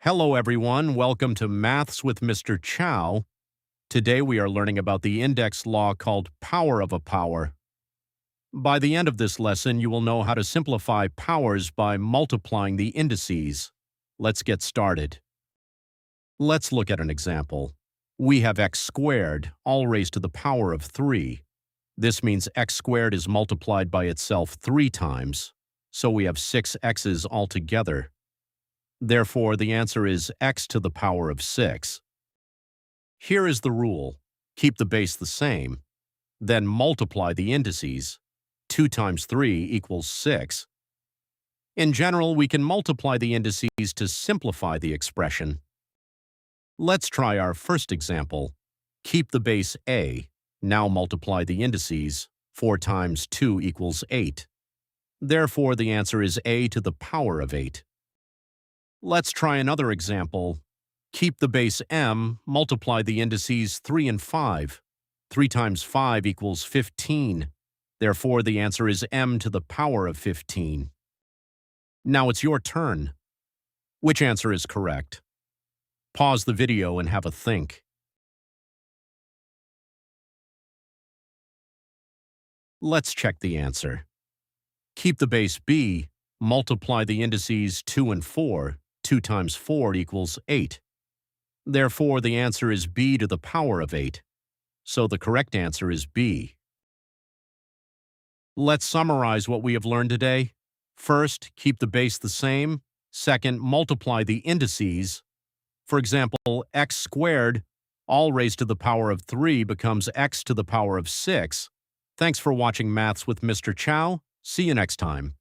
Hello everyone, welcome to Maths with Mr. Chow. Today we are learning about the index law called power of a power. By the end of this lesson, you will know how to simplify powers by multiplying the indices. Let's get started. Let's look at an example. We have x squared, all raised to the power of 3. This means x squared is multiplied by itself 3 times, so we have 6 x's altogether. Therefore, the answer is x to the power of 6. Here is the rule. Keep the base the same, then multiply the indices. 2 times 3 equals 6. In general, we can multiply the indices to simplify the expression. Let's try our first example. Keep the base a. Now multiply the indices. 4 times 2 equals 8. Therefore, the answer is a to the power of 8. Let's try another example. Keep the base m, multiply the indices 3 and 5. 3 times 5 equals 15. Therefore, the answer is m to the power of 15. Now it's your turn. Which answer is correct? Pause the video and have a think. Let's check the answer. Keep the base b, multiply the indices 2 and 4. 2 times 4 equals 8. Therefore, the answer is b to the power of 8. So the correct answer is b. Let's summarize what we have learned today. First, keep the base the same. Second, multiply the indices. For example, x squared, all raised to the power of 3 becomes x to the power of 6. Thanks for watching Maths with Mr. Chow. See you next time.